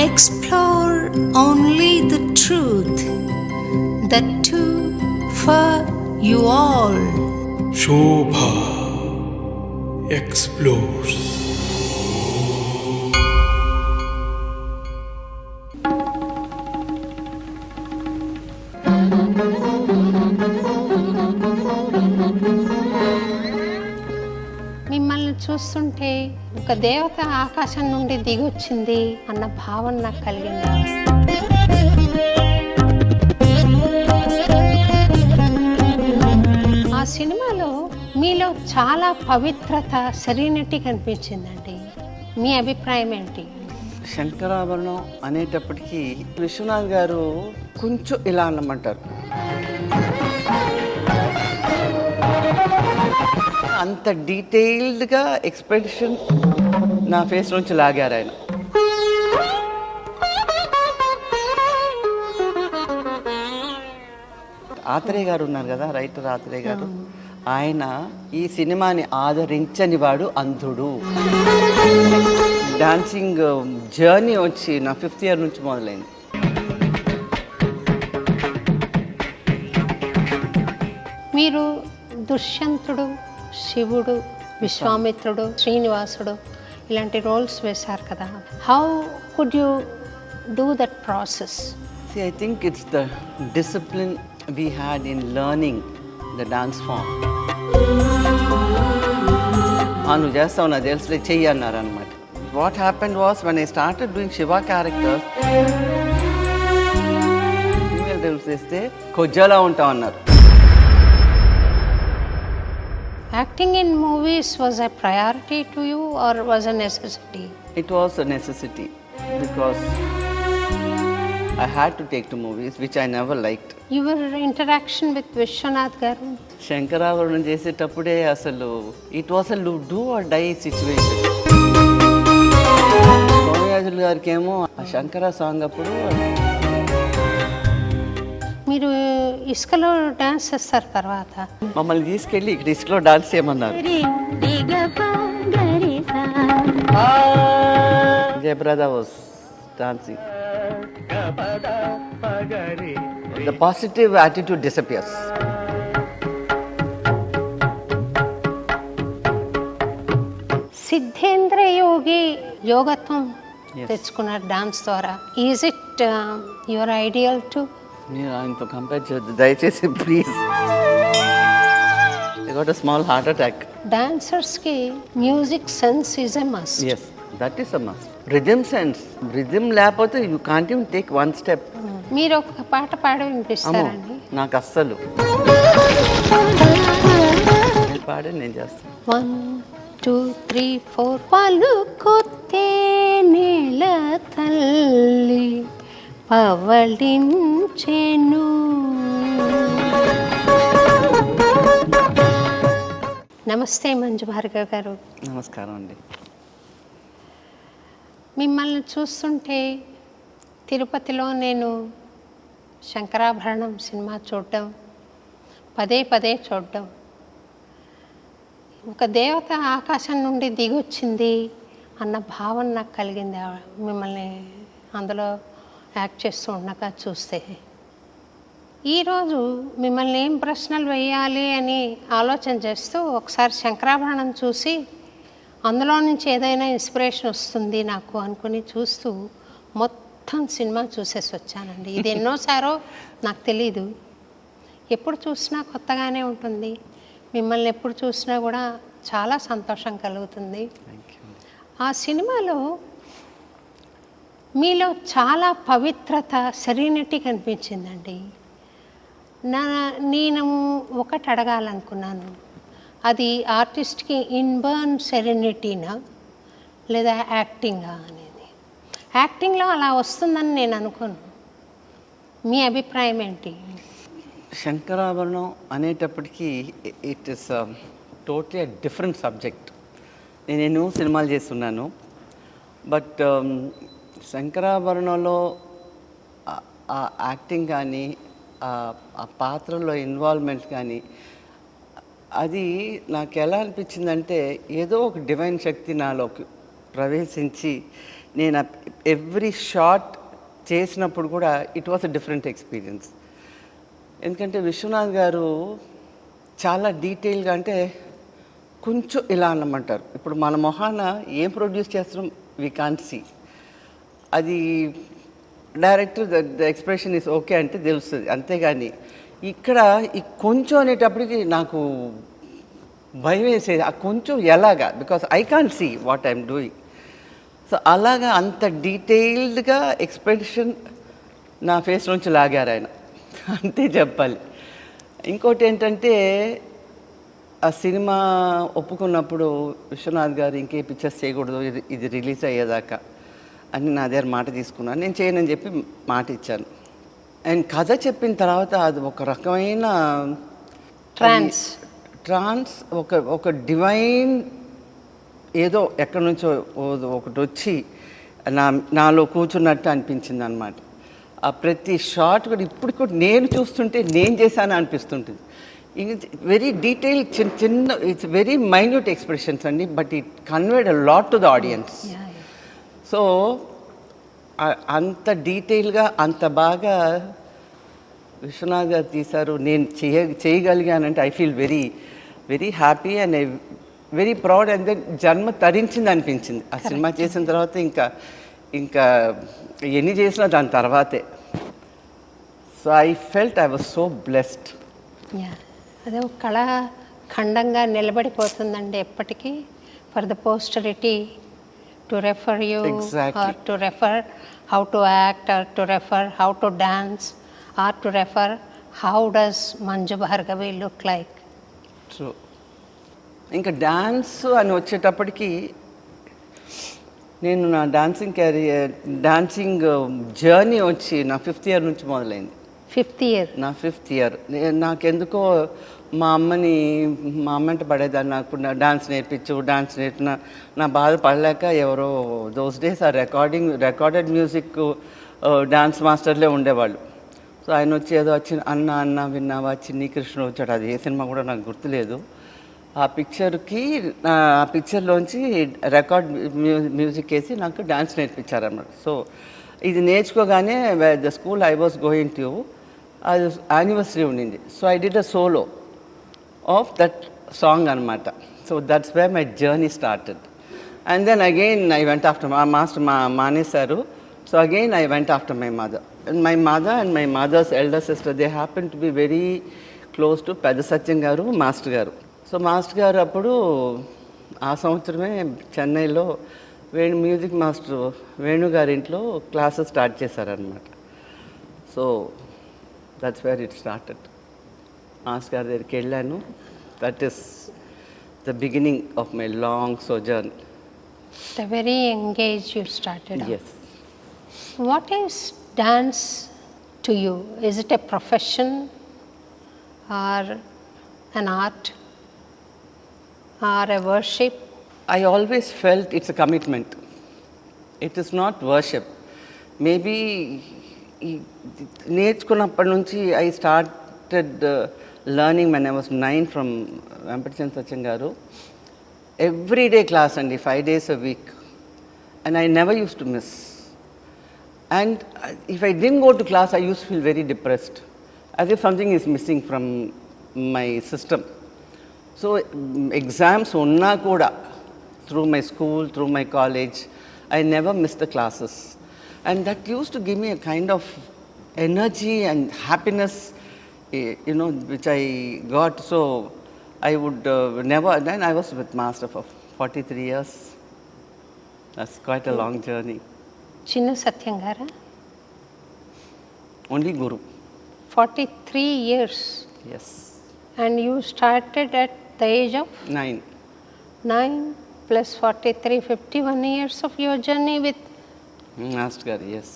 explore only the truth, the two for you all. Shobha explores. మిమ్మల్ని చూస్తుంటే ఒక దేవత ఆకాశం నుండి దిగొచ్చింది అన్న భావన నాకు కలిగింది. ఆ సినిమాలో మీలో చాలా పవిత్రత, సెరీనిటీ కనిపించిందండి. మీ అభిప్రాయం ఏంటి? శంకరాభరణం అనేటప్పటికీ విశ్వనాథ్ గారు కొంచెం ఇలా అన్నమంటారు, అంత డీటెయిల్డ్గా ఎక్స్ప్రెషన్ నా ఫేస్ నుంచి లాగారు ఆయన. ఆత్రేయ గారు ఉన్నారు కదా, రైటర్ ఆత్రేయ గారు, ఆయన ఈ సినిమాని ఆదరించని వాడు అంధుడు. డాన్సింగ్ జర్నీ వచ్చి నా 5th ఇయర్ నుంచి మొదలైంది. మీరు దుష్యంతుడు, శివుడు, విశ్వామిత్రుడు, శ్రీనివాసుడు ఇలాంటి రోల్స్ వేశారు కదా. How could you do that process? See, I think it's the discipline we had in learning the dance form. నువ్వు చేస్తావు, నాకు తెలుసులే, చెయ్యి అన్నారు అనమాట. What happened was, when I started doing Shiva characters, female roles చేస్తే కొజ్జలా ఉంటాం అన్నారు. Acting in movies was a priority to you or was a necessity? It was a necessity because I had to take to movies, which I never liked. Your interaction with Vishwanath garu? Shankarabharanam చేసేటప్పుడే అసలు it was a do or die situation. Somayajulu గారికి ఏమో ఆ Shankara song అప్పుడు మీరు ఇసుకలో dance చేస్తారు, తర్వాత మమ్మల్ని తీసుకెళ్ళి ఇక్కడ ఇసుకలో డాన్స్ చేయమన్నారు. Jayaprada was dancing. The positive attitude disappears. Siddhendra Yogi యోగత్వం తెచ్చుకున్నారు డాన్స్ ద్వారా. Is it your ideal too? నేను ఆయనతో కంపేర్ చేయొద్దు దయచేసి, please. I got a small heart attack. Dancers కి music sense is a must. Yes, that is a must. Rhythm sense. Rhythm లేకపోతే you can't even take one step. మీరు ఒక పాట పాడి వినిపిస్తారండి? నాకు అస్సలు పాడే నేను చేస్తాను. 1 2 3 4 పలుకొత్తే నేల తల్లి పవళించెను. నమస్తే మంజు భార్గవ్ గారు. నమస్కారం అండి. మిమ్మల్ని చూస్తుంటే తిరుపతిలో నేను శంకరాభరణం సినిమా చూడడం, పదే పదే చూడడం, ఒక దేవత ఆకాశం నుండి దిగొచ్చింది అన్న భావన నాకు కలిగింది మిమ్మల్ని అందులో యాక్ట్ చేస్తూ ఉండగా చూస్తే. ఈరోజు మిమ్మల్ని ఏం ప్రశ్నలు వేయాలి అని ఆలోచన చేస్తూ ఒకసారి శంకరాభరణం చూసి అందులో నుంచి ఏదైనా ఇన్స్పిరేషన్ వస్తుంది నాకు అనుకుని చూస్తూ మొత్తం సినిమా చూసేసి వచ్చానండి. ఇది ఎన్నోసారో నాకు తెలీదు. ఎప్పుడు చూసినా కొత్తగానే ఉంటుంది. మిమ్మల్ని ఎప్పుడు చూసినా కూడా చాలా సంతోషం కలుగుతుంది. ఆ సినిమాలో మీలో చాలా పవిత్రత, సెరీనిటీ కనిపించిందండి. నేను ఒకటి అడగాలనుకున్నాను, అది ఆర్టిస్ట్కి ఇన్బర్న్ సెరెనిటీనా లేదా యాక్టింగా అనేది. యాక్టింగ్లో అలా వస్తుందని నేను అనుకోను. మీ అభిప్రాయం ఏంటి? శంకరాభరణం అనేటప్పటికీ it is totally different subject. నేను ఎన్నో సినిమాలు చేస్తున్నాను, బట్ శంకరాభరణంలో ఆ యాక్టింగ్ కానీ ఆ పాత్రలో ఇన్వాల్వ్మెంట్ కానీ అది నాకు ఎలా అనిపించిందంటే ఏదో ఒక డివైన్ శక్తి నాలోకి ప్రవేశించి నేను ఎవ్రీ షాట్ చేసినప్పుడు కూడా it was a different experience. ఎందుకంటే విశ్వనాథ్ గారు చాలా డీటెయిల్గా, అంటే కొంచెం ఇలా అన్నమంటారు. ఇప్పుడు మన మొహాన ఏం ప్రొడ్యూస్ చేస్తున్నాం వీ కాంట్ సీ. అది director the expression is okay అంటే తెలుస్తుంది, అంతేగాని ఇక్కడ ఈ కొంచెం అనేటప్పటికి నాకు భయం వేసేది. ఆ కొంచెం ఎలాగా, because I can't see what I'm doing. So అలాగా అంత డీటెయిల్డ్గా ఎక్స్ప్రెషన్ నా ఫేస్ నుంచి లాగారు ఆయన, అంతే చెప్పాలి. ఇంకోటి ఏంటంటే ఆ సినిమా ఒప్పుకున్నప్పుడు విశ్వనాథ్ గారు ఇంకే పిక్చర్స్ చేయకూడదు, ఇది రిలీజ్ అయ్యేదాకా అని నా దగ్గర మాట తీసుకున్నాను. నేను చేయనని చెప్పి మాట ఇచ్చాను. అండ్ కథ చెప్పిన తర్వాత అది ఒక రకమైన ట్రాన్స్ ఒక డివైన్ ఏదో ఎక్కడి నుంచో ఒకటి వచ్చి నాలో కూర్చున్నట్టు అనిపించింది అనమాట. ఆ ప్రతి షాట్ కూడా ఇప్పుడు కూడా నేను చూస్తుంటే నేను చేశాను అనిపిస్తుంటుంది. వెరీ డీటెయిల్, చిన్న ఇట్స్ వెరీ మైన్యూట్ ఎక్స్ప్రెషన్స్ అండి, but it conveyed a lot to the audience. So అంత డీటెయిల్గా అంత బాగా విశ్వనాథ్ గారు తీశారు. నేను చేయగలిగానంటే I feel very very happy and very proud. And then జన్మ తరించింది అనిపించింది ఆ సినిమా చేసిన తర్వాత. ఇంకా ఎన్ని చేసినా దాని తర్వాతే. So I felt I was so blessed. అదే ఒక కళాఖండంగా నిలబడిపోతుందండి ఎప్పటికీ, for the posterity to refer you, or to refer how to act, or to refer how to dance, or to refer how does Manju Bhargavi look like. True. ఇంకా dance అని వచ్చేటప్పటికి నేను నా డాన్సింగ్ జర్నీ వచ్చి నా 5th ఇయర్ నుంచి మొదలైంది. 5th year? నా 5th ఇయర్. నాకెందుకో మా అమ్మంటే పడేదాన్ని. నాకు డాన్స్ నేర్పిన నా బాధ పడలేక ఎవరో దోస్ డేస్ ఆ రికార్డెడ్ మ్యూజిక్ డాన్స్ మాస్టర్లే ఉండేవాళ్ళు. సో ఆయన వచ్చి ఏదో వచ్చి అన్న విన్నావా, చిన్ని కృష్ణ వచ్చాడు. అది ఏ సినిమా కూడా నాకు గుర్తులేదు. ఆ పిక్చర్లోంచి రికార్డ్ మ్యూజిక్ వేసి నాకు డాన్స్ నేర్పించారన్నమాట. సో ఇది నేర్చుకోగానే the school I was going to, అది యానివర్సరీ ఉండింది. So I did a solo of that song అనమాట. So that's way my journey started. And then again I went after మా master మానేశారు. So again I went after my mother. My mother and my mother's elder sister, they happen to be very close to Pedda Satyam గారు, master గారు. So master గారు అప్పుడు ఆ సంవత్సరమే చెన్నైలో music master Venu గారి ఇంట్లో క్లాసెస్ స్టార్ట్ చేశారనమాట. So that's where it started. Master గారి దగ్గరికి వెళ్ళాను. That is the beginning of my long సోజర్న్. At a very young age you started. Yes. What is dance to you? Is it a profession or an art or a worship? I always felt it's a commitment. It is not worship. Maybe నేర్చుకున్నప్పటి నుంచి I started learning when I was 9 from వెంపటిచంద్ర సత్యం గారు. Everyday class అండి, 5 days a week, and I never used to miss. And if I didn't go to class, I used to feel very depressed, as if something is missing from my system. So exams uన్నా కూడా, through my school, through my college, I never missed the classes, and that used to give me a kind of energy and happiness, which I got. So I would never. Then I was with Master for 43 years. That's quite a long journey. Chinna Satyam Gara? Only Guru. 43 years? Yes. And you started at the age of? 9. 9 plus 43, 51 years of your journey with? Master Garu, yes.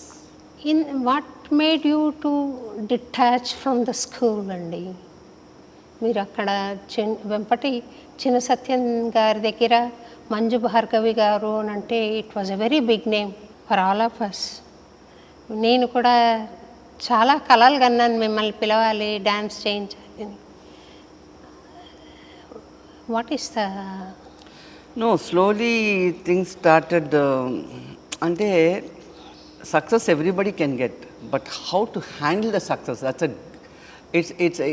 In what made you to detach from the school andi? మీరు అక్కడ వెంపటి చిన్న సత్యం గారి దగ్గర మంజు భార్గవి గారు అని అంటే it was a very big name for all of us. నేను కూడా చాలా కలలు కన్నాను మిమ్మల్ని పిలవాలి, డ్యాన్స్ చేయించాలి. What is the? No, slowly things started. అంటే success everybody can get, but how to handle the success, that's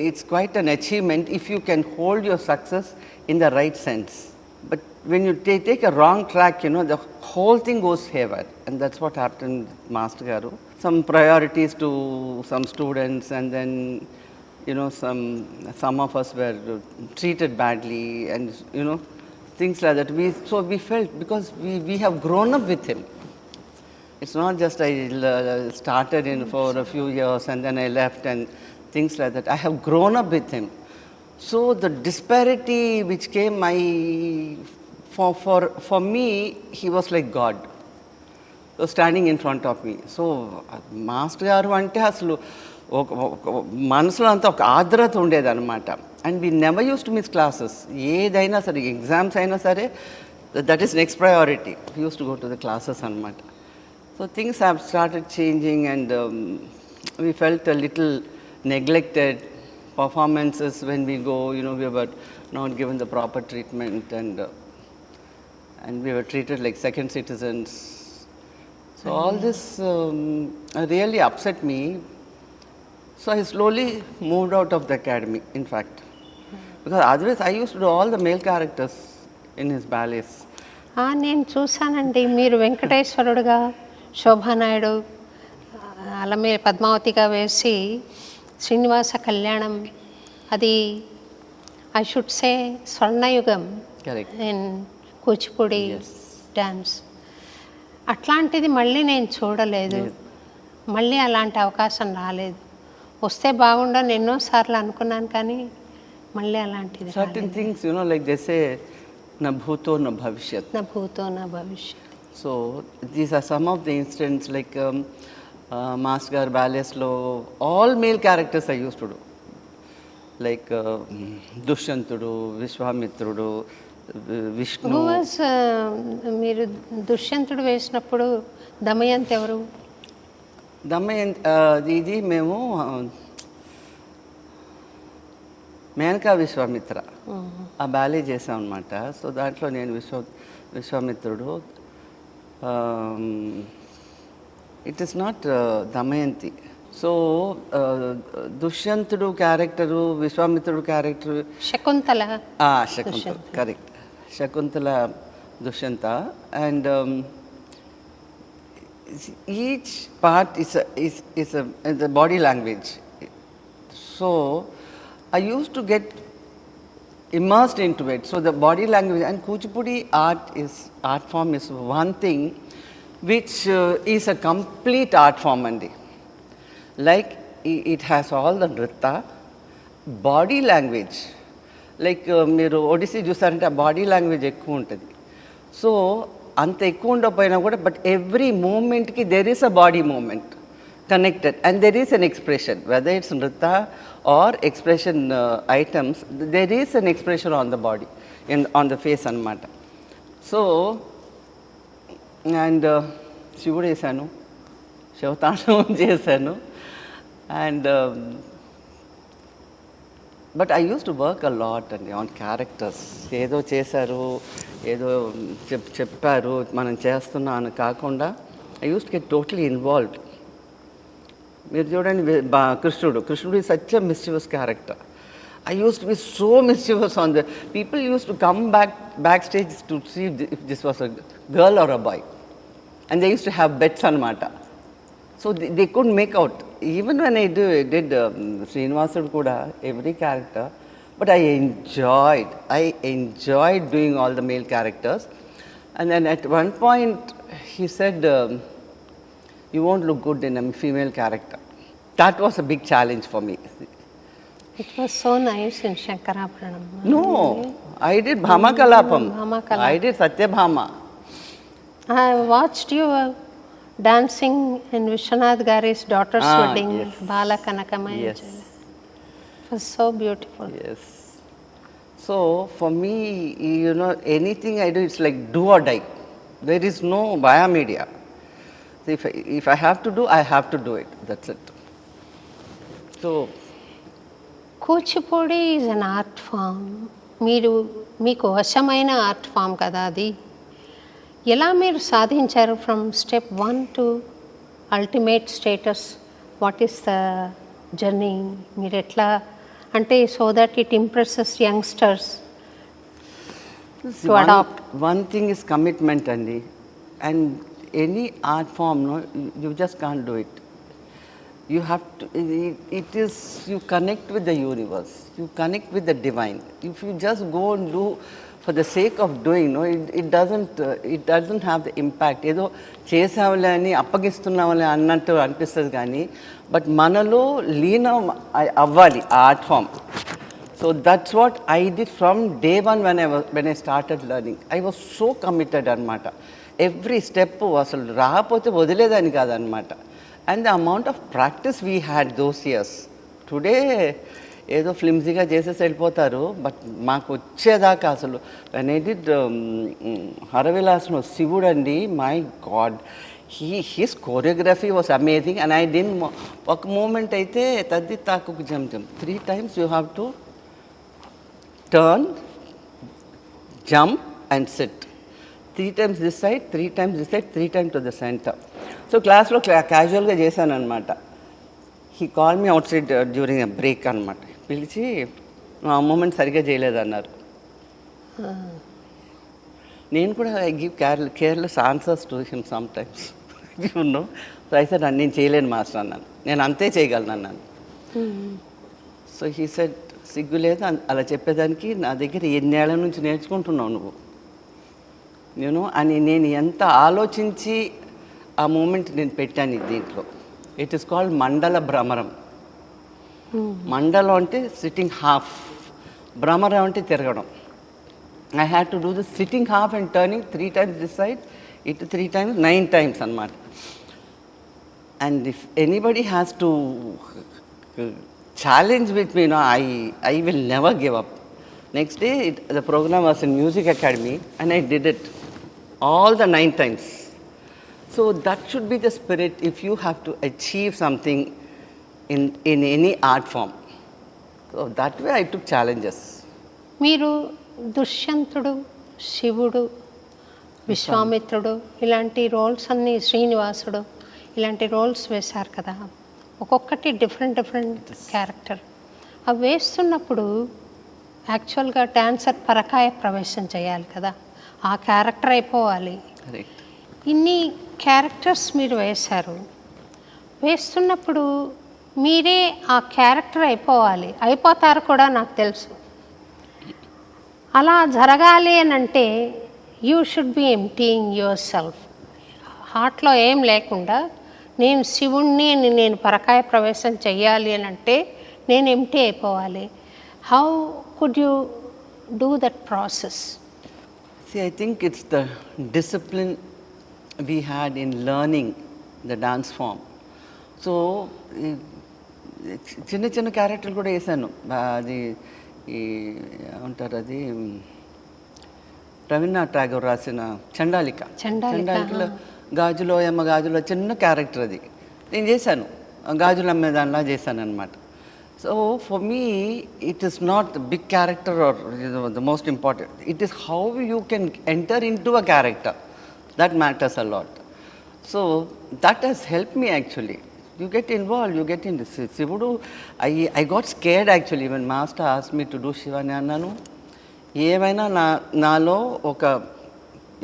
it's quite an achievement if you can hold your success in the right sense. But when you take a wrong track, the whole thing goes haywire, and that's what happened with Master Garu. Some priorities to some students, and then some of us were treated badly, and things like that. We felt, because we have grown up with him. It's not just I started in for a few years and then I left and things like that. I have grown up with him. So the disparity which came, for me, he was like God. So standing in front of me. So master garu అంటే అసలు ఒక మనసులో అంతా ఒక ఆర్ద్రత ఉండేదన్నమాట. And we never use to miss classes. ఏదైనా సరే, ఎగ్జామ్స్ అయినా సరే, that is next priority. Use to go to the classes అనమాట. So things have started changing, and we felt a little neglected. Performances, when we go, we were not given the proper treatment, and we were treated like second citizens. So all this really upset me. So I slowly moved out of the academy, in fact, because otherwise I used to do all the male characters in his ballets. నేను చూశానండి, మీరు వెంకటేశ్వరుడుగా, శోభానాయుడు అలమే పద్మావతిగా వేసి శ్రీనివాస కళ్యాణం, అది I should say స్వర్ణయుగం in Kuchipudi dance. అట్లాంటిది మళ్ళీ నేను చూడలేదు, మళ్ళీ అలాంటి అవకాశం రాలేదు. వస్తే బాగుండని ఎన్నోసార్లు అనుకున్నాను, కానీ మళ్ళీ అలాంటిది certain things, like they say, na bhuto na bhavishyat. నా భూతో నా భవిష్యత్. So these are some of the incidents, like Master Gar ballets lo all male characters I used to do, like Dushyantudu, Vishwamitrudu, Vishnu. మీరు దుష్యంతుడు వేసినప్పుడు దమయంతి ఎవరు? దమయంతి ఇది మేము మేనకా విశ్వామిత్ర ఆ బ్యాలే చేసాం అనమాట. సో దాంట్లో నేను విశ్వామిత్రుడు. It is not Damayanti. So దుష్యంతుడు క్యారెక్టరు, విశ్వామిత్రుడు character Shakuntala. Shakuntala, correct. Shakuntala, Dushyanta. And each part is a body language. So I used to get immersed into it. So the body language and Kuchipudi art form is one thing which is a complete art form andi. Like it has all the nritta, body language. Like మీరు ఒడిస్సీ చూసారంటే ఆ body language ఎక్కువ ఉంటుంది. So అంత ఎక్కువ ఉండకపోయినా కూడా, but every మూమెంట్కి there is a body movement connected, and there is an expression, whether it's nritta or expression items, there is an expression on the body, on the face anamata. So and శివుడు వేసాను, శివతాండవం చేశాను, and but I use to work a lot అండి on characters. ఏదో చేశారు, ఏదో చెప్పారు, మనం చేస్తున్నాం అని కాకుండా I use to get totally involved. మీరు చూడండి, కృష్ణుడు is such a mischievous character. I used to be so mischievous on the people used to come backstage to see if this was a girl or a boy, and they used to have bets anamata. So they couldn't make out. Even when I did Srinivasudu kuda, every character, but I enjoyed doing all the male characters. And then at one point he said, you won't look good in a female character. That was a big challenge for me. It was so nice in Shankarabharanam. No, I did Bhama Kalapam. I did Satyabhama. I watched you dancing in Vishwanath Gari's daughter's wedding, yes. Bala Kanakamaya. Yes. It was so beautiful. Yes. So for me, anything I do, it's like do or die. There is no via media. If I have to do, I have to do it. That's it. So Kuchipudi is an art form. మీకు వశమైన art form కదా అది. ఎలా మీరు సాధించారు from step 1 to ultimate status? What is the journey? మీరు ఎట్లా అంటే so that it impresses youngsters to adopt? One thing is commitment, Andy. And any art form, no, you just can't do it. You have to, it is, you connect with the universe, you connect with the divine. If you just go and do for the sake of doing, no, it doesn't have the impact. ఏదో చేసావులే అని అప్పగిస్తున్నావులే అన్నట్టు అనిపిస్తుంది కానీ but మనలో లీనం అవ్వాలి ఆ art form. So that's what I did from day one when I started learning. I was so committed అనమాట. ఎవ్రీ స్టెప్ అసలు రాకపోతే వదిలేదని కాదనమాట. And the amount of practice we had those years. Today ఏదో ఫ్లిమ్జీగా చేసేసి వెళ్ళిపోతారు, బట్ మాకు వచ్చేదాకా అసలు వెన్ ఐ డిడ్ హరవిలాస్లో శివుడు అండి, my God, his choreography was amazing. And I DIN ఒక మూమెంట్ అయితే తద్ది తాకు jump 3 times you have to turn, jump and sit. 3 times this side, 3 times this side, 3 times to the center. So క్లాస్లో క్యాజువల్గా చేశాను అనమాట. He call me out side during a break అనమాట. పిలిచి ఆ మూమెంట్ సరిగ్గా చేయలేదన్నారు. నేను కూడా I give careless answers to him some times, you know. So I said నేను చేయలేను మాస్టర్ అన్నాను, నేను అంతే చేయగలను అన్నాను. సో హీ సెడ్ సిగ్గు లేదు అలా చెప్పేదానికి, నా దగ్గర ఎన్నేళ్ల నుంచి నేర్చుకుంటున్నావు నువ్వు, నేను అని నేను ఎంత ఆలోచించి ఆ మూమెంట్ నేను పెట్టాను దీంట్లో. ఇట్ ఈస్ కాల్డ్ మండల భ్రమరం. మండలం అంటే సిట్టింగ్ హాఫ్, భ్రమరం అంటే తిరగడం. I had to do this sitting half and turning 3 times this side, ఇటు 3 times, 9 times అనమాట. And if anybody has to challenge with me, no, I will never give up. Next day the program was in Music Academy and I did it all the 9 times. So that should be the spirit if you have to achieve something in any art form. So that way I took challenges. మీరు దుష్యంతుడు, శివుడు, విశ్వామిత్రుడు ఇలాంటి roles అన్నీ, శ్రీనివాసుడు ఇలాంటి roles వేశారు కదా, ఒక్కొక్కటి డిఫరెంట్ క్యారెక్టర్. అవి వేస్తున్నప్పుడు యాక్చువల్గా డాన్సర్ పరకాయ ప్రవేశం చేయాలి కదా, ఆ క్యారెక్టర్ అయిపోవాలి. ఇన్ని క్యారెక్టర్స్ మీరు వేశారు. వేస్తున్నప్పుడు మీరే ఆ క్యారెక్టర్ అయిపోతారు కూడా నాకు తెలుసు. అలా జరగాలి అని అంటే you should be emptying your self. హార్ట్లో ఏం లేకుండా నేను శివుణ్ణి నేను పరకాయ ప్రవేశం చెయ్యాలి అని అంటే నేను ఎంప్టీ అయిపోవాలి. How could you do that process? See, I think it's the discipline we had in learning the dance form. So చిన్న చిన్న క్యారెక్టర్లు కూడా వేసాను. అది ఏమంటారు, అది రవీంద్రనాథ్ ఠాగూర్ రాసిన చండాలికలో గాజులో చిన్న క్యారెక్టర్ అది నేను చేశాను. గాజులు అమ్మేదానిలా చేశాను అనమాట. So for me it is not the big character or the most important. It is how you can enter in to a character that matters a lot. So that has help me actually. You get involved, you get into Shivudu. I got scared actually when master asked me to do Shivani అన్నాను. ఏమైనా నాలో ఒక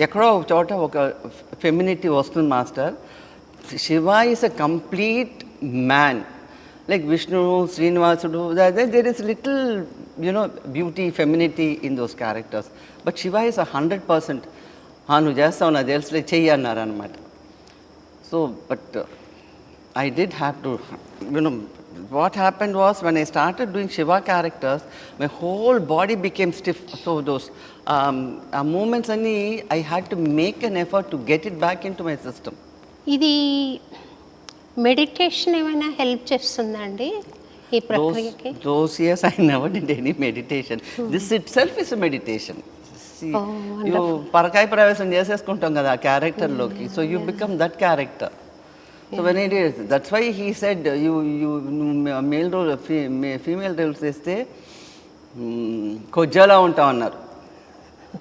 ఎక్కడో ఒక చోట ఒక femininity వస్తుంది master. Shiva is a complete man, like Vishnu, శ్రీనివాసుడు. There is little beauty, femininity in those characters. But Shiva is 100%. నువ్వు చేస్తావు నాకు తెలుసులే చెయ్యి అన్నారు అనమాట. So but I did have to, what happened was when I started doing Shiva characters, my whole body became stiff. So those movements, I had to make an effort to get it back into my system. ఇది meditation ఏమైనా help చేస్తుందా అండి ఈ ప్రక్రియకి? Those years I never did any meditation. This itself is a meditation. See, you parakai pravesam చేసేసుకుంటాం కదా ఆ క్యారెక్టర్లోకి. So you become that character. So when I did, that's why he said you male role, female roles చేస్తే కొజ్జలా ఉంటావు అన్నారు.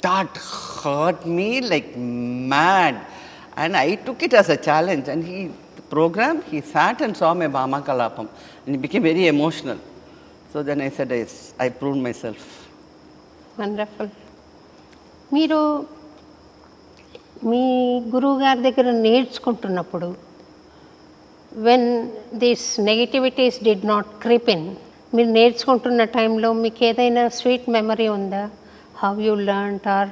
that hurt me like mad. And I took it as a challenge. And the program, he sat and saw my Bhama Kalapam. And he became very emotional. So then I said, yes, I proved myself. Wonderful. మీరు మీ గురువు గారి దగ్గర నేర్చుకుంటున్నప్పుడు when this negativities did not creep in, మీరు నేర్చుకుంటున్న టైంలో మీకు ఏదైనా స్వీట్ మెమరీ ఉందా? How you learned or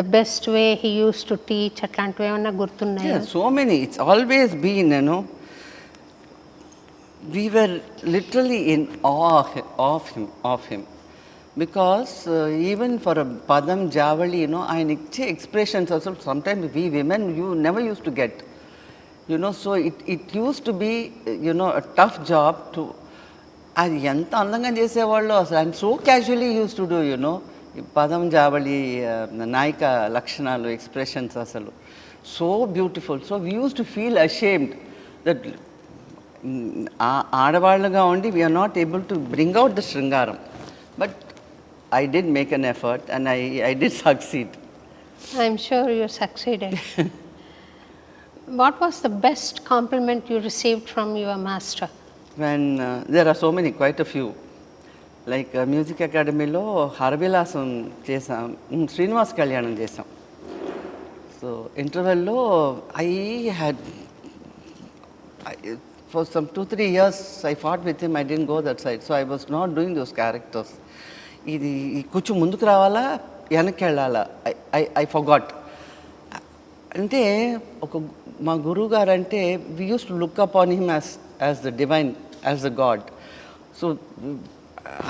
the best way he use to teach, అట్లాంటివి ఏమన్నా గుర్తున్నాయా? Yeah, so many. It's always been, we were literally in awe of him. Because even for a Padam Javali, ఆయన ఇచ్చే expressions also, sometimes we women, you never used to get. So it used to be, a tough job to, అది ఎంత అందంగా చేసేవాళ్ళు అసలు. And so casually use to do, ఈ పదం జావళి నాయిక లక్షణాలు, ఎక్స్ప్రెషన్స్ అసలు so beautiful. So we use to feel ashamed that ఆడవాళ్ళగా ఉండి we are not able to bring out the శృంగారం. But I did make an effort and I did succeed. I'm sure you succeeded. What was the best compliment you received from your master? When there are so many, quite a few. Like Music Academyలో హరవిలాసం చేసాం, శ్రీనివాస్ కళ్యాణం చేసాం. So ఇంటర్వెల్లో for some 2-3 years I fought with him. I didn't go that side. So I was not doing those characters. ఇది కొంచెం ముందుకు రావాలా, వెనక్కి వెళ్ళాలా, ఐ ఫర్గాట్. అంటే మా గురువు గారు అంటే we use to look upon him as the divine, as the god. So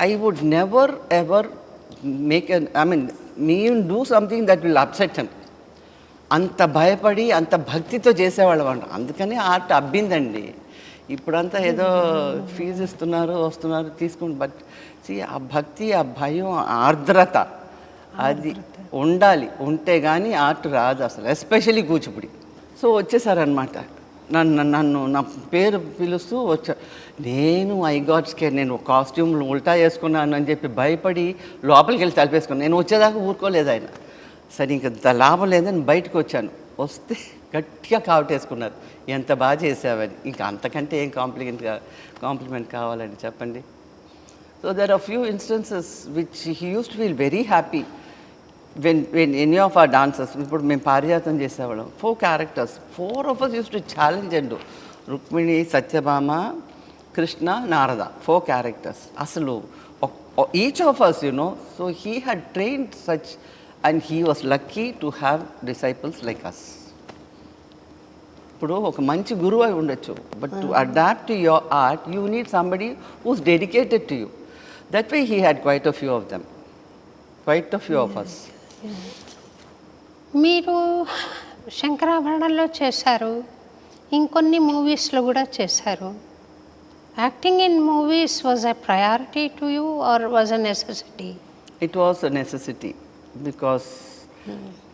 I would never ever do something that will upset him. అంత భయపడి అంత భక్తితో చేసేవాళ్ళం అంట. అందుకని ఆర్ట్ అబ్బిందండి. ఇప్పుడంతా ఏదో ఫీజు ఇస్తున్నారు, వస్తున్నారు, తీసుకుని. బట్ ఆ భక్తి, ఆ భయం, ఆర్ద్రత అది ఉండాలి. ఉంటే కానీ ఆర్ట్ రాదు అసలు, ఎస్పెషలీ కూచిపూడి. సో వచ్చేసారనమాట. నన్ను నా పేరు పిలుస్తూ వచ్చా. నేను ఐ గాట్ స్కేర్. నేను కాస్ట్యూమ్లు ఉల్టా వేసుకున్నాను అని చెప్పి భయపడి లోపలికి వెళ్ళి తలిపేసుకున్నాను. నేను వచ్చేదాకా ఊరుకోలేదు ఆయన. సరే ఇంకా లాభం లేదని బయటకు వచ్చాను. వస్తే గట్టిగా కావటేసుకున్నారు, ఎంత బాగా చేసావని. ఇంకా అంతకంటే ఏం కాంప్లిమెంట్ కావాలండి చెప్పండి. So there are few instances which he use to feel very happy when any of our dancers, ఇప్పుడు మేము పారిజాతం చేసేవాళ్ళం, 4 characters, 4 of us used to challenge and do. Rukmini, Satyabhama, Krishna, Narada, 4 characters. అసలు each of us, so he had trained such, and he was lucky to have disciples like us. ఇప్పుడు ఒక మంచి గురువు అయి ఉండొచ్చు, but to adapt to your art you need somebody who's dedicated to you. That way he had quite a few of them, quite a few of us. మీరు శంకరాభరణంలో చేశారు, ఇంకొన్ని మూవీస్లో కూడా చేశారు. Acting in movies was a priority to you or was a necessity? It was a necessity because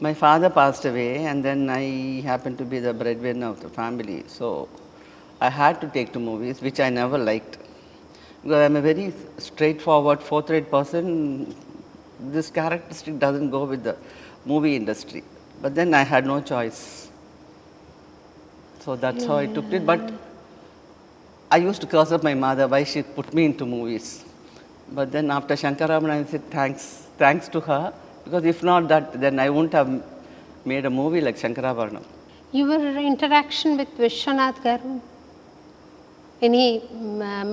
my father passed away and then I happened to be the breadwinner of the family. So I had to take to movies, which I never liked. Because I'm a very straightforward, forthright person. This characteristic doesn't go with the movie industry. But then I had no choice. So that's how I took it. But I used to curse up my mother why she put me into movies. But then after Shankarabharan, I said thanks to her, because if not that, then I wouldn't have made a movie like Shankarabharanam. Your interaction with Vishwanath garu, any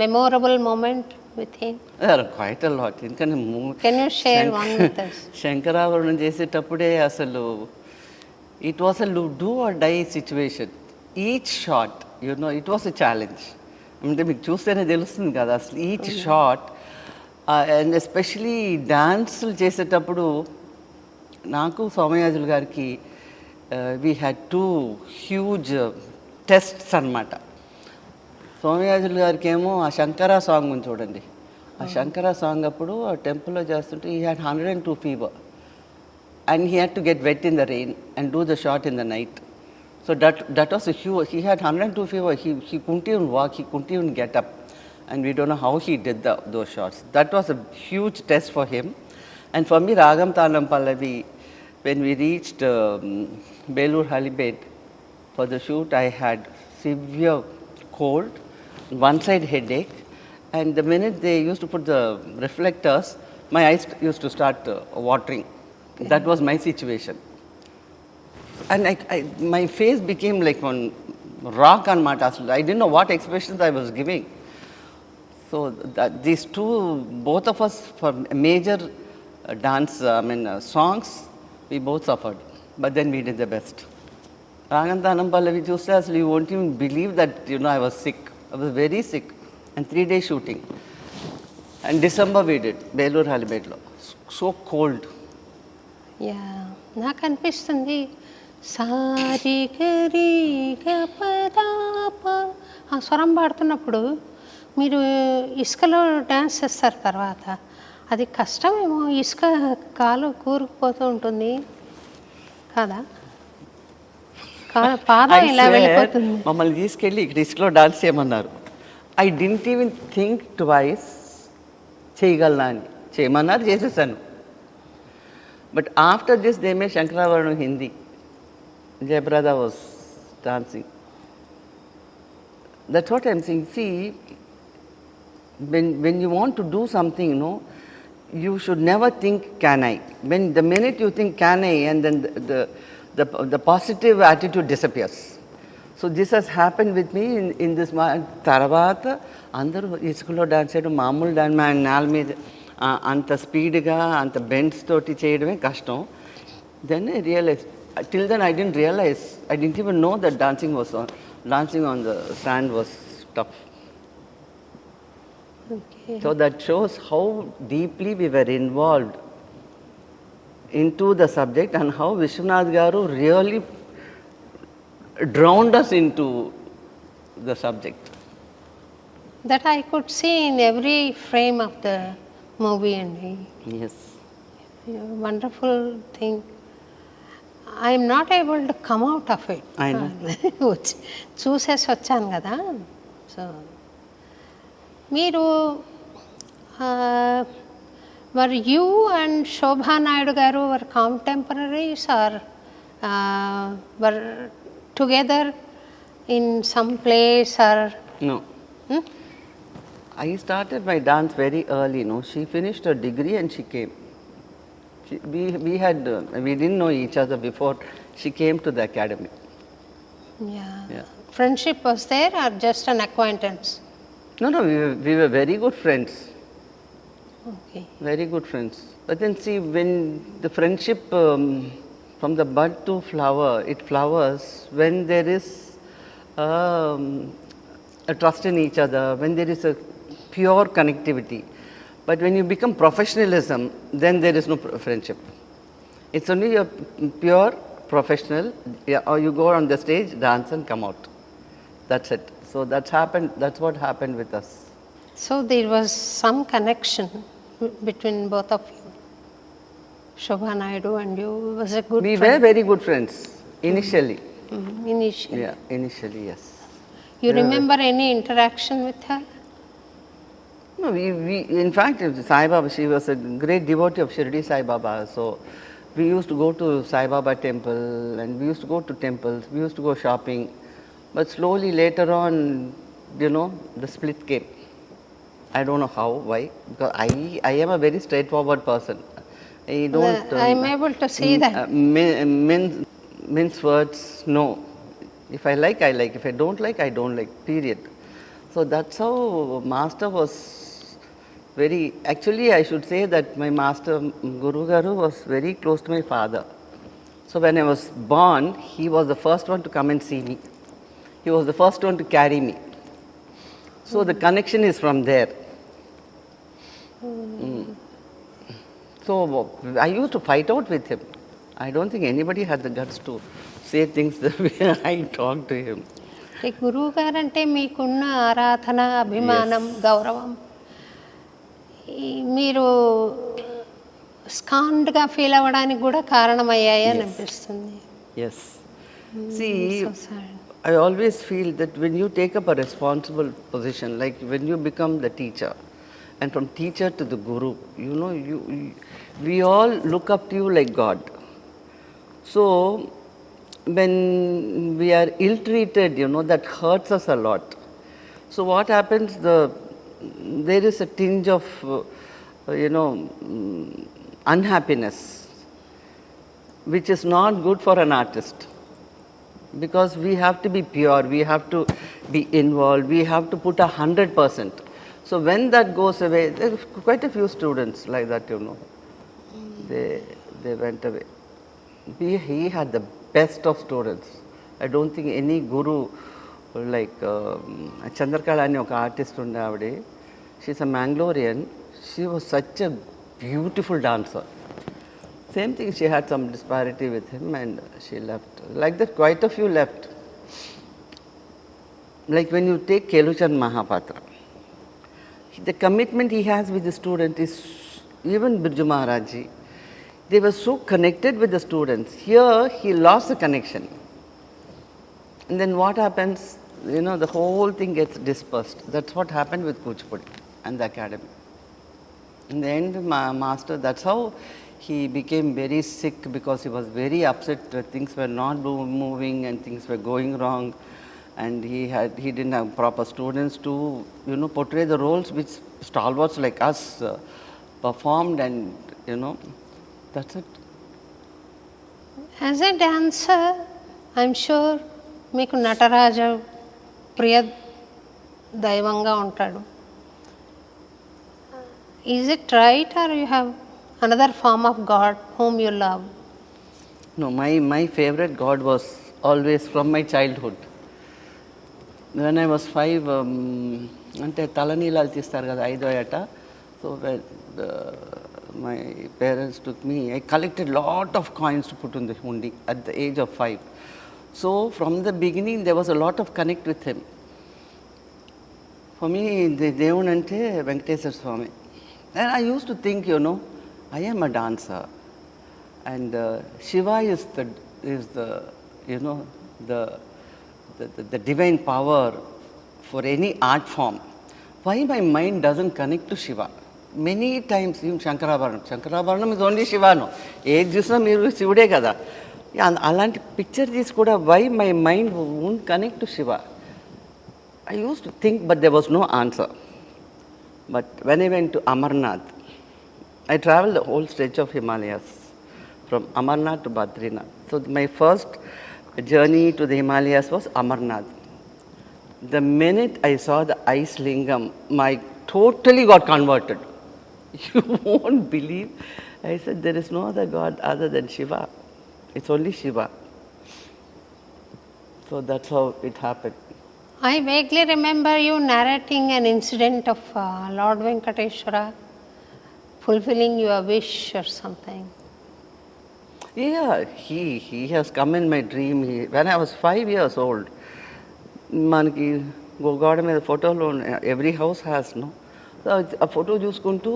memorable moment with him? There are quite a lot. Can you share one with us? Shankarabharanam చేసేటప్పుడే అసలు it was a do or die situation. Each shot, it was a challenge. అంటే మీకు చూస్తేనే తెలుస్తుంది కదా అసలు each shot. And especially డాన్సులు చేసేటప్పుడు నాకు సోమయాజులు గారికి వీ హ్యాడ్ 2 హ్యూజ్ టెస్ట్స్ అన్నమాట. సోమయాజులు గారికి ఏమో ఆ శంకర సాంగ్ ఉంది చూడండి, ఆ శంకర సాంగ్ అప్పుడు ఆ టెంపుల్లో చేస్తుంటే he had 102 fever and he had to get wet in the rain and do the shot in the night. So that was a huge, he had 102 fever, he couldn't even walk, he couldn't even get up. And we don't know how he did those shots. That was a huge test for him. And for me, Ragam Talam Pallavi, when we reached Belur Halibet for the shoot, I had severe cold, one side headache, and the minute they used to put the reflectors, my eyes used to start watering. That was my situation. And my face became like one rock on Matas. I didn't know what expressions I was giving. So these two, both of us, for major songs, we both suffered. But then we did the best. Ragantanam Pallavi Chuste, you won't even believe that, I was sick. I was very sick. And 3-day shooting. And December we did, Belur Halibetlo. So cold. Yeah నాకు అనిపిస్తుంది సారి గరి గపదాప ఆ స్వరం పాడుతున్నప్పుడు మీరు ఇసుకలో dance చేస్తారు తర్వాత అది కష్టమేమో, ఇసుక కాలు కూరుకుపోతూ ఉంటుంది కదా, పాదం ఇలా వెళ్ళిపోతుంది. మమ్మల్ని తీసుకెళ్ళి ఇక్కడ ఇసుకలో డాన్స్ చేయమన్నారు. I didn't even think twice చేయగలనా అని. చేయమన్నారు, చేసేసాను. But after this, they made Shankaravaranu Hindi. Jayaprada was dancing. That's what I'm saying. See, when you want to do something, you should never think, can I? The minute you think, can I, and then the positive attitude disappears. So this has happened with me in this Taravata, andaru iskulo dance cheyadam, maamulu dance naal meeda అంత స్పీడ్గా అంత bends తోటి చేయడమే కష్టం. Then I realize, till then I didn't realize, I didn't even know that dancing on the stand was tough. So that shows how deeply we were involved in to the subject and how Vishwanath garu really drowned us into the subject. That I could see in every frame of the movie అండి. Yes. Wonderful thing. I am not able to come out of it. I know. చూసేసి వచ్చాను కదా. So మీరు were you and Shobha Naidu garu were contemporaries or were together in some place or? No. I started my dance very early, She finished her degree and she came. We didn't know each other before she came to the academy. Yeah. Friendship was there or just an acquaintance? No, we were very good friends. Okay. Very good friends. But then see, when the friendship from the bud to flower, it flowers when there is a trust in each other, when there is a pure connectivity. But when you become professionalism, then there is no friendship. It's only a pure professional, or you go on the stage, dance and come out. That's it. So that's what happened with us. So there was some connection between both of you. Shobha Naidu and you was a good We friend. were very good friends, initially. Initially. Yeah, initially, yes. You remember any interaction with her? No, in fact, Sai Baba, she was a great devotee of Shirdi Sai Baba. So we used to go to Sai Baba temple and we used to go to temples, we used to go shopping. But slowly later on, the split came. I don't know how, why, because I am a very straightforward person. I don't... I am able to see that. Mince words, no. If I like, I like. If I don't like, I don't like, period. So that's how Master was very... Actually, I should say that my Master, Guru Garu, was very close to my father. So when I was born, he was the first one to come and see me. He was the first one to carry me. So the connection is from there. So I used to fight out with him. I don't think anybody had the guts to say things the way I talked to him. గురువు guarantee మీకున్న ఆరాధన, అభిమానం, గౌరవం మీరు స్కాండ్గా feel అవ్వడానికి కూడా కారణమయ్యాయి అని అనిపిస్తుంది. Yes. See, So sad. I always feel that when you take up a responsible position, like when you become the teacher, and from teacher to the guru, we all look up to you like God. So when we are ill-treated, that hurts us a lot. So what happens, there is a tinge of, unhappiness, which is not good for an artist. Because we have to be pure, we have to be involved, we have to put 100%. So when that goes away, there are quite a few students like that, they went away. He had the best of students. I don't think any guru like Chandrakala ani oka artist unde avade. She's a Mangalorean. She was such a beautiful dancer. Same thing, she had some disparity with him and she left. Like that, quite a few left. Like when you take Keluchan Mahapatra, the commitment he has with the student is, even Birju Maharajji, they were so connected with the students. Here, he lost the connection. And then what happens? The whole thing gets dispersed. That's what happened with Kuchipudi and the academy. In the end, master, that's how he became very sick, because he was very upset that things were not moving and things were going wrong. And he didn't have proper students to, portray the roles which stalwarts like us performed, and, that's it. As a dancer, I'm sure మీకు నటరాజ ప్రియ దైవంగా ఉంటాడు. Is it right, or you have another form of God whom you love? No, my favorite God was always from my childhood. When I was 5, అంటే తలనీలాలు తీస్తారు కదా 5వ ఏట. So my parents took me, I collected lot of coins to put in the hundi at the age of 5. So from the beginning there was a lot of connect with him. For me, the Devun ante Venkateswara Swami. And I used to think, I am a dancer, and Shiva is the divine power for any art form. Why my mind doesn't connect to Shiva? Many times, even Shankarabharanam is only Shiva, no? Ek jusna meeru Shivude kada. Alanti picture this kuda, why my mind won't connect to Shiva? I used to think, but there was no answer. But when I went to Amarnath, I traveled the whole stretch of Himalayas, from Amarnath to Badrinath. So my first journey to the Himalayas was Amarnath. The minute I saw the ice lingam, my totally got converted. You won't believe. I said, there is no other God other than Shiva. It's only Shiva. So that's how it happened. I vaguely remember you narrating an incident of Lord Venkateshwara fulfilling your wish or something. Yeah, he has come in my dream. When I was 5 years old, మనకి గోడ మీద ఫోటోలు every house has no. So ఆ photo చూసుకుంటూ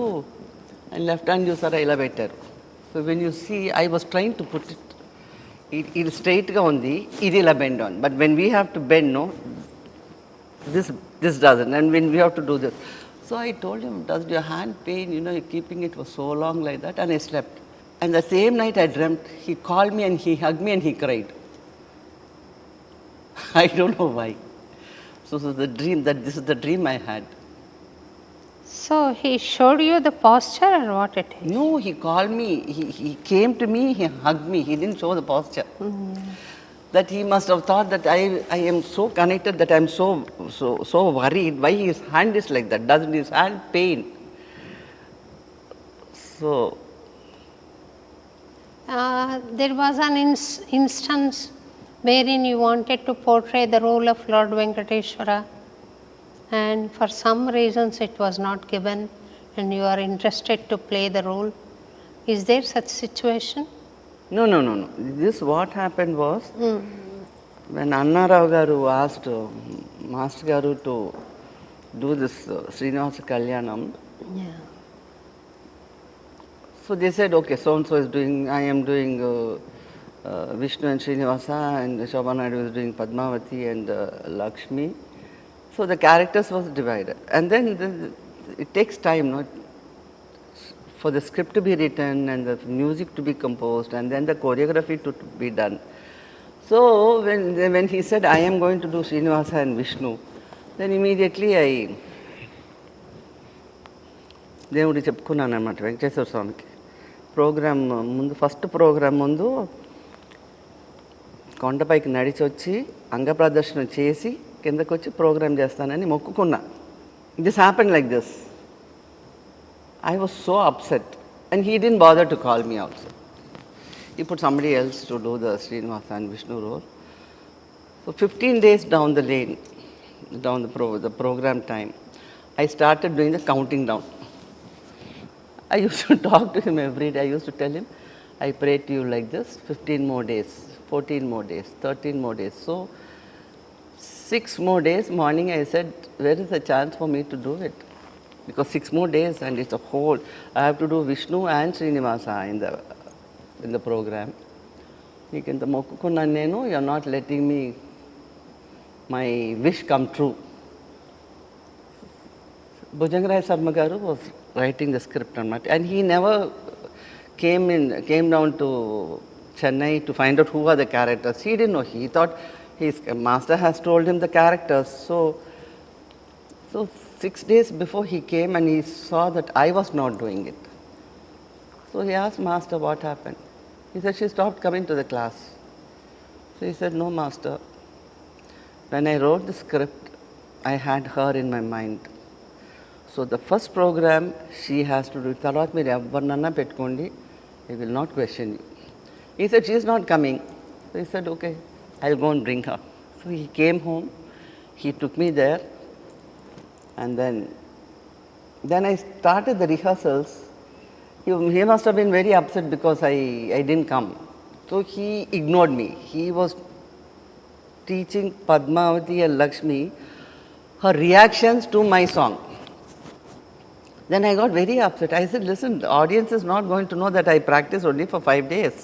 left hand చూసారా ఇలా పెట్టారు. So when you see I was trying to put ఇది స్ట్రైట్గా ఉంది, ఇది ఇలా bend on. But when we have to bend, no, this doesn't, and when we have to do this. So I told him, does your hand pain, you're keeping it for so long like that? And I slept. And the same night I dreamt, he called me and he hugged me and he cried. I don't know why. So this is the dream I had. So he showed you the posture or what it is? No, he called me, he came to me, he hugged me, he didn't show the posture. That he must have thought that I am so connected, that I am so worried. Why his hand is like that? Doesn't his hand pain? So there was an instance wherein you wanted to portray the role of Lord Venkateshwara, and for some reasons it was not given, and you are interested to play the role. Is there such situation? No. This what happened was, when Anna Rao garu asked Master garu to do this Srinivasa Kalyanam. Yeah. So they said, okay, so and so is doing, I am doing Vishnu and Srinivasa, and Shobha Naidu is doing Padmavati and Lakshmi. So the characters was divided, and then it takes time, no? for the script to be written and the music to be composed and then the choreography to be done. So when he said, I am going to do Srinivasa and Vishnu, then immediately I దేవుడికి చెప్పుకున్నాను అనమాట వెంకటేశ్వర స్వామికి. Programme ముందు, first programme ముందు కొండపైకి నడిచి వచ్చి అంగప్రదర్శన చేసి కిందకు వచ్చి ప్రోగ్రామ్ చేస్తానని మొక్కుకున్నా. This happen like this. I was so upset and he didn't bother to call me also. He put somebody else to do the Srinivasa and Vishnu role. So 15 days down the lane, down the program time, I started doing the counting down. I used to talk to him every day. I used to tell him, I pray to you like this, 15 more days, 14 more days, 13 more days. So 6 more days, morning I said, where is the chance for me to do it? Because 6 more days and it's a whole, I have to do Vishnu and Srinivasa in the program. నీకు ఇంత మొక్కుకున్నాను నేను, you are not letting me my wish come true. Bhujangaraj Sarma garu was writing the script and he never came down to Chennai to find out who are the characters. He didn't know. He thought his master has told him the characters. So 6 days before he came and he saw that I was not doing it. So he asked master what happened. He said she stopped coming to the class. So he said, no master, when I wrote the script, I had her in my mind. So the first program she has to do. Talat meer evvarnanna pettukondi, I will not question you. He said, she is not coming. So he said, okay, I'll go and bring her. So he came home, he took me there, and then I started the rehearsals. He must have been very upset because I didn't come. So he ignored me. He was teaching Padmavati and Lakshmi her reactions to my song. Then I got very upset. I said, listen, the audience is not going to know that I practiced only for 5 days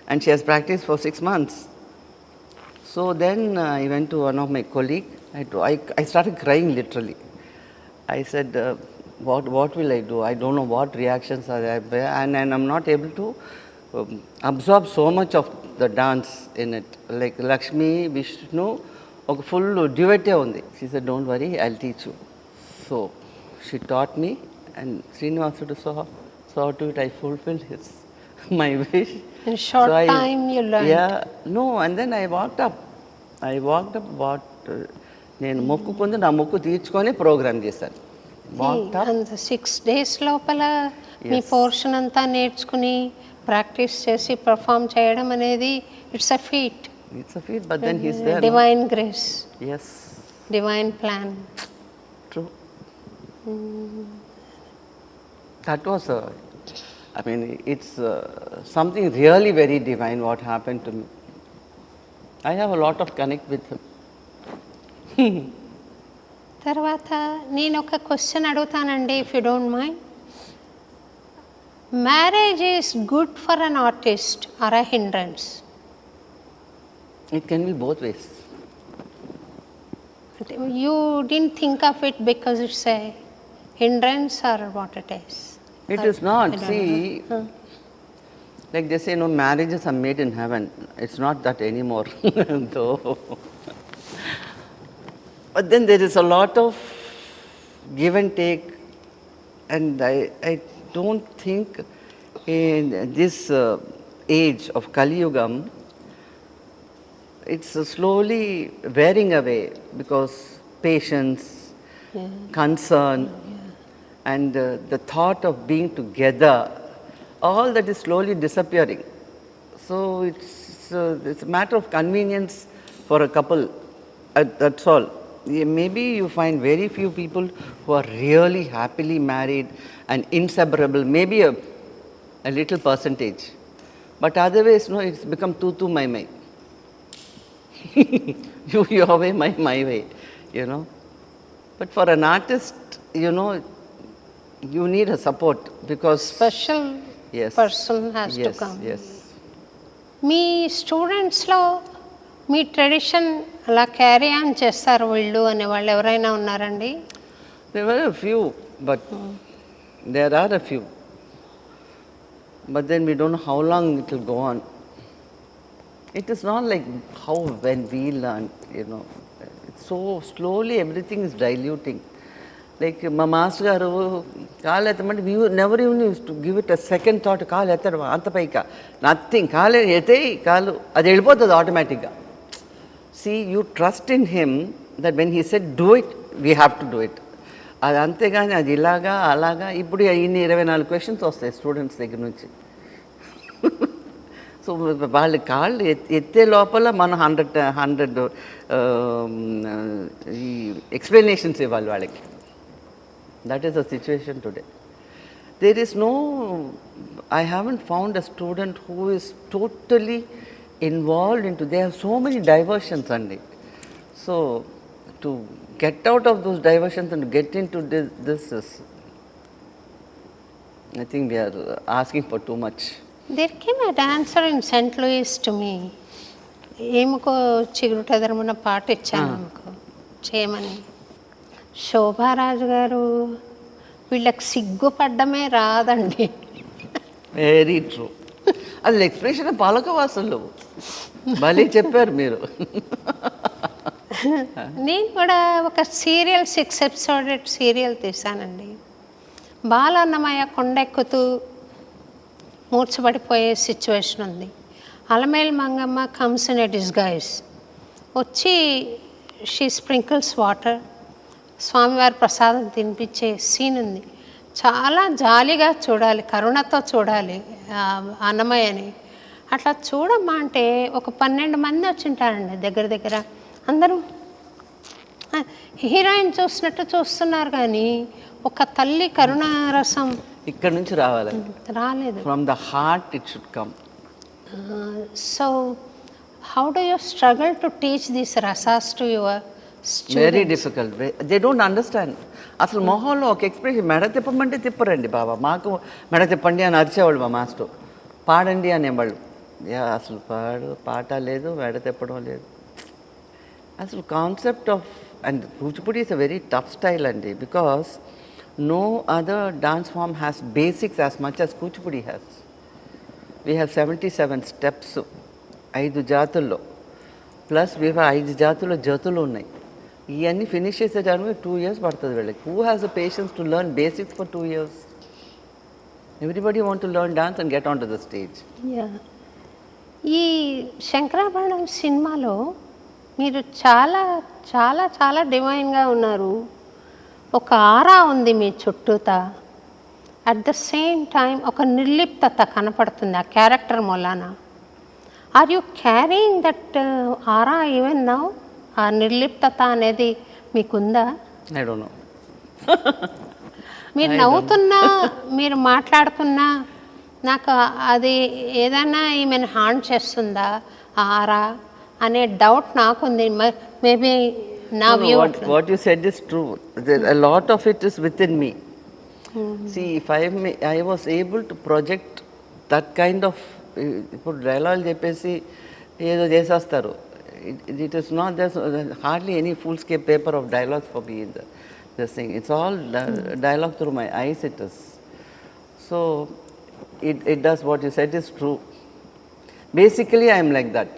and she has practiced for 6 months. So then I went to one of my colleagues. I started crying literally. I said, what will I do? I don't know what reactions are there and I'm not able to absorb so much of the dance in it. Like Lakshmi, Vishnu, a full duet undi. She said, don't worry, I'll teach you. So she taught me and Srinivasa saw to it I fulfilled my wish. In short time you learned. Yeah, no, and then I walked up what నేను మొక్కుకుంది నా మొక్కు తీర్చుకొని programme చేశాను. And 6 days లోపల మీ portion అంతా నేర్చుకుని practice చేసి perform చేయడం అనేది it's a feet. But then he's there. Divine grace. Yes. Divine plan. True. That was it's something really very divine what happened to me. I have a lot of connect with him. తర్వాత నేను ఒక question అడుగుతానండి, if you don't mind. Marriage is good for an artist or a hindrance? It can be both ways. You didn't think of it because it's a hindrance or what it is? It is not. See, like they say, no, marriages are made in heaven. It's not that anymore. Though. But then there is a lot of give and take, and I don't think in this age of Kali Yugam, it's slowly wearing away because patience, concern, and the thought of being together, all that is slowly disappearing. So it's a matter of convenience for a couple. That's all. Maybe you find very few people who are really happily married and inseparable, maybe a little percentage. But otherwise, no, it's become tu my. Your way, my way, But for an artist, you need a support because special person has to come. Yes. మీ స్టూడెంట్స్లో మీ tradition అలా carry on చేస్తారు వీళ్ళు అనే వాళ్ళు ఎవరైనా ఉన్నారండి? There were a few, but there are a few. but then we don't know how long it will go on. It is not like how when we learn, it's so slowly everything is diluting. Like my master garu కాలు ఎత్తమంటే we never even used to give it a second thought. కాలు ఎత్తడం అంత పైగా nothing, కాలు ఎత్తేయి కాలు అది వెళ్ళిపోతుంది ఆటోమేటిక్గా. See, you trust in him that when he said do it, we have to do it. అది అంతేగాని అది ఇలాగా అలాగా. ఇప్పుడు ఇన్ని 24 క్వశ్చన్స్ వస్తాయి స్టూడెంట్స్ దగ్గర నుంచి. సో వాళ్ళ కాళ్ళు ఎత్తే లోపల మనం 100 ఈ ఎక్స్ప్లెనేషన్స్ ఇవ్వాలి వాళ్ళకి. That is the situation today. There is no, I haven't found a student who is totally involved into, there are so many diversions Andy. So to get out of those diversions and get into this is, I think we are asking for too much. There came a dancer in St. Louis to me. ఏమకో చిగురుటదరమున పాట ఇచ్చాను అనుకో చేయమని. శోభారాజు గారు వీళ్ళకి సిగ్గుపడ్డమే రాదండి. Very true. అది expression పాలకవాసులు భలే చెప్పారు మీరు. నేను కూడా ఒక సీరియల్ 6 ఎపిసోడ్ సీరియల్ తీశానండి. బాలన్నమయ్య కొండెక్కుతూ మూర్చబడిపోయే సిచ్యువేషన్ ఉంది. Alamelu Mangamma comes in a disguise వచ్చి షీ స్ప్రింకిల్స్ వాటర్, స్వామివారి ప్రసాదం తినిపించే సీన్ ఉంది. చాలా జాలిగా చూడాలి, కరుణతో చూడాలి అన్నమయ్యని. అట్లా చూడమ్మా అంటే ఒక 12 మంది వచ్చింటారండి దగ్గర దగ్గర. అందరూ హీరోయిన్ చూసినట్టు చూస్తున్నారు కానీ ఒక తల్లి కరుణారసం ఇక్కడ నుంచి రావాలి, రాలేదు. From the heart it should come. So how do you struggle to teach these rasas to your students? Very difficult. They don't understand. అసలు మొహంలో ఒక ఎక్స్ప్రెషన్, మెడ తిప్పమంటే తిప్పరండి బాబా. మాకు మెడ తిప్పండి అని అరిచేవాళ్ళు మా మాస్టర్, పాడండి అనేవాళ్ళు. అసలు పాట లేదు, మెడ తిప్పడం లేదు. అసలు concept of, and Kuchipudi is a very tough style అండి, because no other dance form has basics as much as Kuchipudi has. We have 77 steps 5 జాతుల్లో, ప్లస్ we have 5 జాతుల్లో జతులు ఉన్నాయి. ఇవన్నీ ఫినిష్ చేసేటానికి 2 years పడుతుంది వీళ్ళకి. Who has the patience to learn basics for 2 years? Everybody want to learn dance and get onto the stage. ఈ శంకరాభరణం సినిమాలో మీరు చాలా చాలా చాలా డివైన్గా ఉన్నారు. ఒక ఆరా ఉంది మీ చుట్టూతా. అట్ ద సేమ్ టైం ఒక నిర్లిప్తత కనపడుతుంది ఆ క్యారెక్టర్ మూలాన. Are you carrying that aura even now? ఆ నిర్లిప్తత అనేది మీకుందా? I don't know. మీరు నవ్వుతున్నా, మీరు మాట్లాడుతున్నా నాకు అది ఏదైనా ఈమెను హార్మ్ చేస్తుందా ఆరా అనే డౌట్ నాకుంది. మేబీ నా view. What you said is true. A lot of it is within me. See, if I was able to project that kind of, ఇప్పుడు డైలాగ్ చెప్పేసి ఏదో చేసేస్తారు. It is not, there's hardly any full-scale paper of dialogues for me in this thing. It's all dialogue through my eyes it is. So, it does, what you said is true. Basically, I am like that.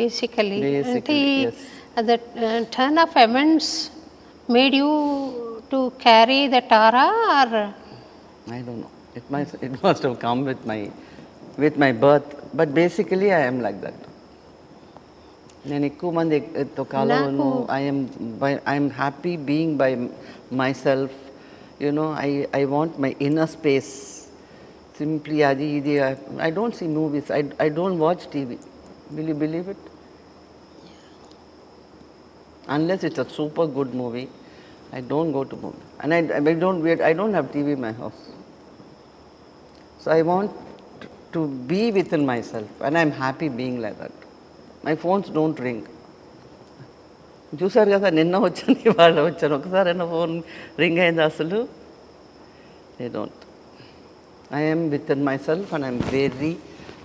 Basically, yes. The turn of events made you to carry the Tara, or I don't know. It must have come with my birth. But basically, I am like that. నేను ఎక్కువ మంది కాలంలో I am happy being by myself. I want my inner space. Simply adi idi. I don't see movies. I don't watch TV. Will you believe it? Unless it's a super good movie, I don't go to movie. And I don't have TV in my house. So I want to be within myself, and I'm happy being like that. My phones don't ring. చూసారు కదా, నిన్న వచ్చాను ఇవాళ వచ్చాను, ఒకసారి నా phone ring అయింది అసలు? They don't. I am within myself and I'm very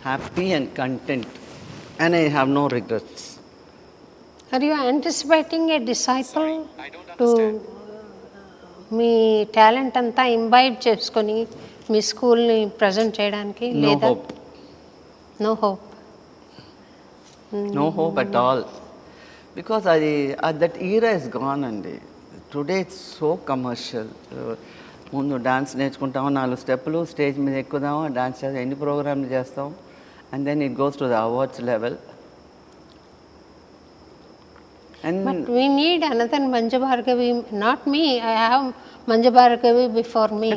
happy and content, and I have no regrets. are you anticipating a disciple to మీ టాలెంట్ అంతా ఇంబైబ్ చేసుకొని మీ స్కూల్ని ప్రజెంట్ చేయడానికి నో లేదా? Hope, no hope. No hope at all, because అది that era is gone అండి. Today it's so commercial. ముందు డాన్స్ నేర్చుకుంటాము, 4 స్టెప్పులు, స్టేజ్ మీద ఎక్కుదాము, డాన్స్ చేస్తాం, ఎన్ని ప్రోగ్రామ్లు చేస్తాం, and then it goes to the awards level. But and we need another Manju Bhargavi, not me. I have Manju Bhargavi before me,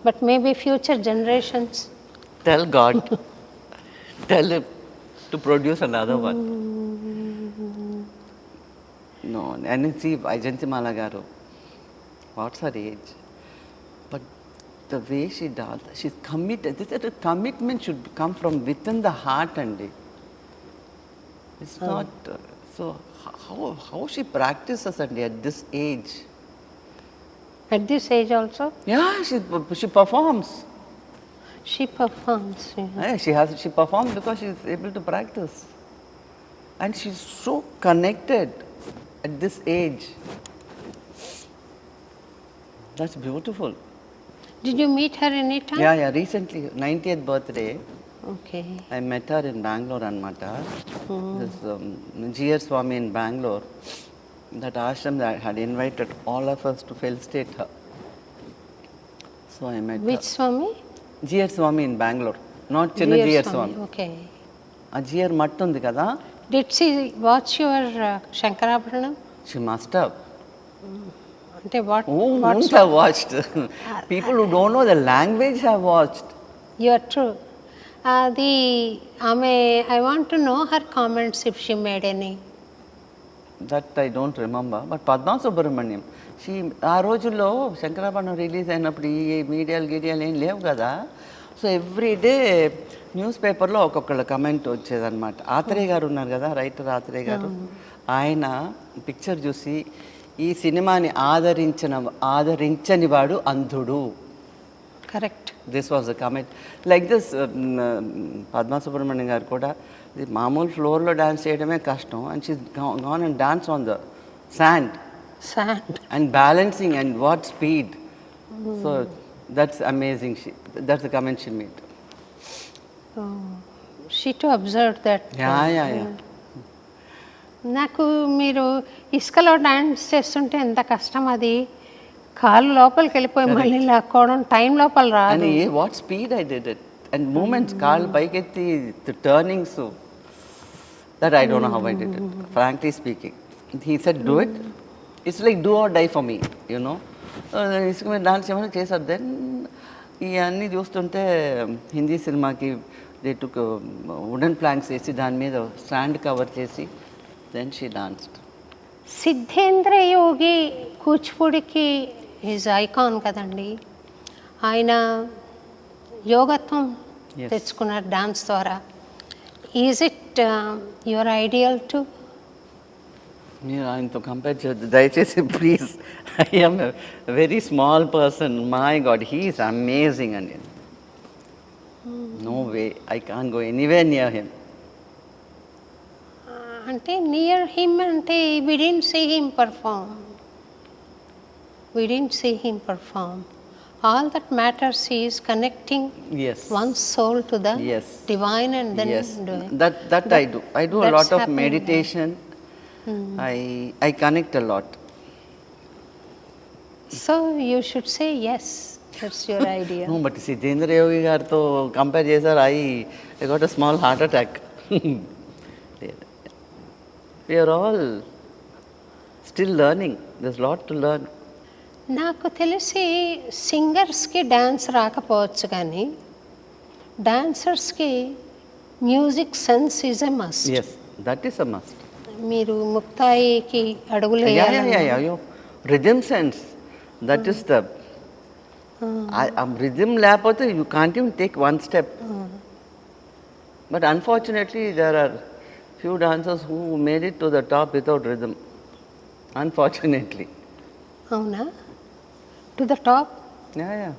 but maybe future generations. tell God, tell him to produce another one. No, and see Vaijantimala garu, what's her age? But the way she does, she's committed. This is a commitment should come from within the heart, and it's not so. How she practices and at this age? At this age also, Yeah, she performs. she performs. Yeah. She performs because she's able to practice, and she's so connected at this age. That's beautiful. Did you meet her anytime? Yeah. Recently, 90th birthday, Okay. I met her in Bangalore anmata. This G.R. Swami in Bangalore. That ashram that had invited all of us to felicitate her. So I met Which Swami? her. G.R. Swami in Bangalore, not Chinna Dear G.R. Swami. Okay. ఆ GR మట్టు ఉంది కదా, Did she watch your Shankarabharanam? she must have. అంటే what? Who What won't have watched? People who don't know the language have watched. You are true. అది ఆమె, I want to know her comments if she made any. That I don't remember. But Padma Subramaniam, ఆ రోజుల్లో Shankarabharanam release అయినప్పుడు ఈ గీడియాలు ఏం లేవు కదా. So every day news పేపర్లో ఒక్కొక్కళ్ళ కమెంట్ వచ్చేదన్నమాట. ఆత్రేయ గారు ఉన్నారు కదా, రైటర్ ఆత్రేయ గారు, ఆయన పిక్చర్ చూసి ఈ సినిమాని ఆదరించని వాడు అంధుడు. Correct. This was the comment like this. Padma Subrahmanyam garu కూడా ఇది మామూలు ఫ్లోర్లో డాన్స్ చేయడమే కష్టం, and she gone and dance on the sand and balancing and what speed. So that's amazing. That's the comment she made. She too observed that. Yeah. నాకు మీరు ఇసుకలో dance చేస్తుంటే ఎంత కష్టం, అది కాళ్ళు లోపలికి వెళ్ళిపోయి మళ్ళీ లాక్కోవడం, టైం లోపల రాదు. And what speed I did it, and movements, కాళ్ళు పైకెత్తి, the turnings, so that I don't know how I did it, frankly speaking. He said do it. It's like do or die for me, you know. ఇసుక మీద dance ఏమైనా చేశారు. Then ఇవన్నీ చూస్తుంటే హిందీ సినిమాకి they took wooden planks వేసి దాని మీద స్టాండ్ కవర్ చేసి then she danced. Siddhendra Yogi కూచిపూడికి ఈజ్ ఐకాన్ కదండి. ఆయన యోగత్వం తెచ్చుకున్నారు డాన్స్ ద్వారా. Is it your ideal too? మీరు ఆయనతో కంపేర్ చేయొద్దు దయచేసి please. I'm very small person. My God, he is amazing అండి. No way, I can go anywhere near him. అంటే నియర్ హిమ్ అంటే we didn't see him perform. All that matters is connecting one's soul to the divine and then doing. That I do. I do a lot of meditation. I connect a lot. So you should say yes. That's your idea. No, but Siddhendra Yogi gartho compare chesaru, I got a small heart attack. We are all still learning. There's a lot to learn. నాకు తెలిసి సింగర్స్కి dance రాకపోవచ్చు, కానీ డాన్సర్స్కి music sense is a must. Yes, that is a must. మీరు ముక్తాయికి అడుగులు Yeah. Rhythm sense, that is the rhythm లేకపోతే you can't even take one step. But unfortunately there are few dancers who made it to the top without rhythm, unfortunately. అవునా? To the top. Yeah.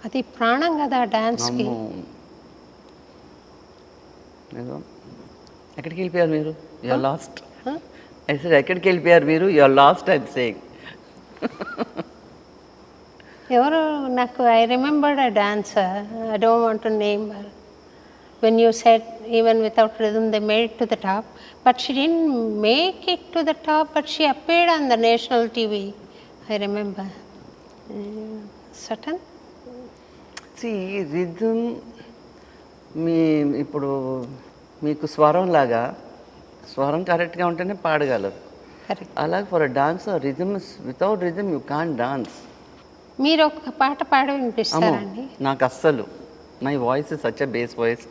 అది ప్రాణం కదా డాన్స్కి. ఎక్కడికి వెళ్ళిపోయారు మీరు? You're last. I said ఎక్కడికి వెళ్ళిపోయారు మీరు? You're lost I'm saying. ఎవరు నాకు I remembered a dancer, I don't want to name her. When you said even without rhythm they made it to the top, but she didn't make it to the top, but she appeared on the national TV. I remember. Certain? See rhythm మీ ఇప్పుడు మీకు స్వరం లాగా స్వరం కరెక్ట్గా ఉంటేనే పాడగలరు. Correct. అలాగే for a dancer rhythm without rhythm you can dance. మీరు ఒక పాట పాడి వినిపిస్తారండి? నాకు అస్సలు my voice is such a bass voice,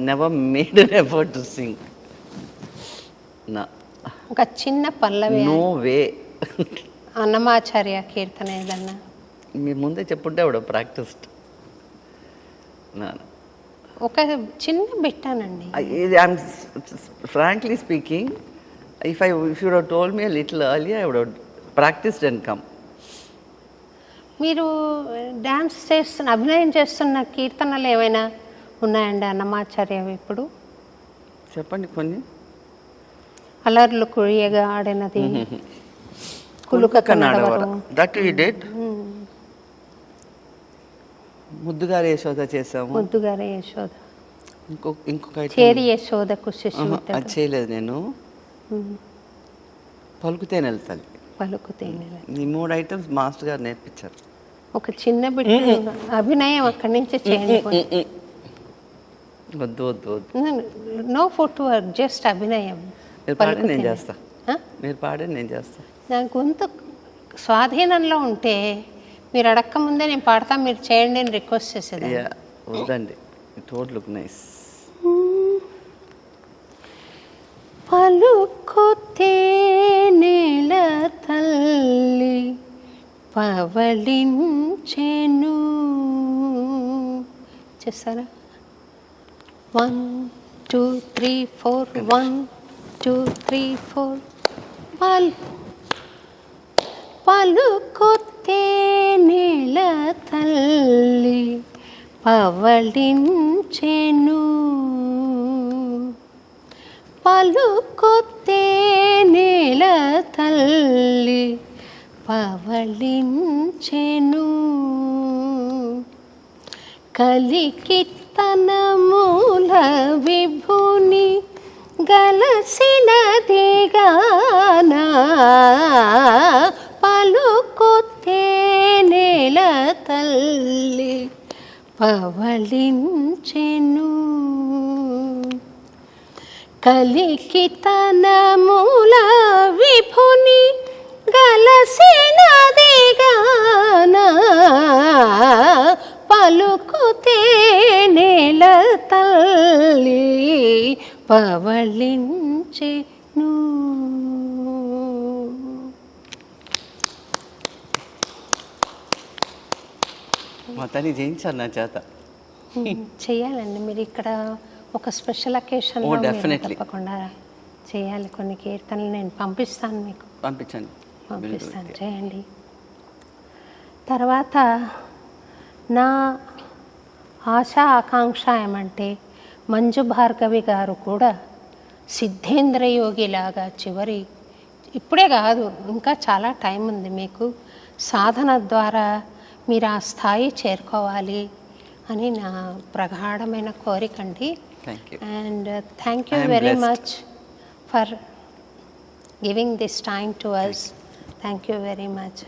never made an effort to sing. నా ఒక చిన్న పల్లవి, నో వే. అన్నమాచార్య కీర్తన ఏదన్నా మీ ముందే చెప్పుంటే ఆవిడ ప్రాక్టీస్డ్. ఒక చిన్న బిట్టానండి. I'm frankly speaking, if you would have told me a little earlier, I would have practiced and come. మీరు డ్యాన్స్ చేస్తున్న, అభినయం చేస్తున్న కీర్తనలు ఏమైనా ఉన్నాయండి అన్నమాచార్య ఇప్పుడు? చెప్పండి కొన్ని. అలర్లు కురియగా ఆడినది, కులుక నడవరు, దట్ యు డిడ్. ముద్దుగారి యశోద చేసాము. ముద్దుగారి యశోద, ఇంకొక చేరి యశోదకు శిశువు, అది చేయలేదు నేను. పలుకుతే నెలతాలి, పలుకుతే ఈ 3 ఐటమ్స్ మాస్టర్ గారు నేర్పించారు. ఒక చిన్న బిడ్డ అభినయం అక్కడి నుంచి చేయండి. వద్దు వద్దు వద్దు, నో ఫుట్ వర్క్, జస్ట్ అభినయం. మీరు పాడే నేను చేస్తా, మీరు పాడే నేను చేస్తా. నా గొంతు స్వాధీనంలో ఉంటే మీరు అడక్క ముందే నేను పాడతా, మీరు చేయండి అని రిక్వెస్ట్ చేసేది. వద్దండి, ఇట్ వోంట్ లుక్ నైస్. పలుకుతే నేల తల్లి పవళించెను. చేస్తారా? 1 2 3 4 1 2 3 4. పలుకుతే నేల తల్లి పవళించెను, పలుకుతే నేల తల్లి పవళించెను. కలికి తన మూల విభుని గలసినది గానా, పలుకుతే నేల తల్లి పవళించెను. కలికి తన మూల విభుని గలసినది గానా, పలుకుతే నేల తల్లి పవళించెను. మా తల్లి చేయించారు నా చేత. చేయాలండి మీరు ఇక్కడ ఒక స్పెషల్ అకేషన్లో తప్పకుండా చేయాలి. కొన్ని కీర్తనలు నేను పంపిస్తాను మీకు. పంపించండి. చేయండి. తర్వాత నా ఆశ ఆకాంక్ష ఏమంటే మంజు భార్గవి గారు కూడా సిద్ధేంద్ర యోగిలాగా చివరి, ఇప్పుడే కాదు ఇంకా చాలా టైం ఉంది మీకు, సాధన ద్వారా మీరు ఆ స్థాయి చేరుకోవాలి అని నా ప్రగాఢమైన కోరికండి. And thank you very much for giving this time to us. Thank you very much.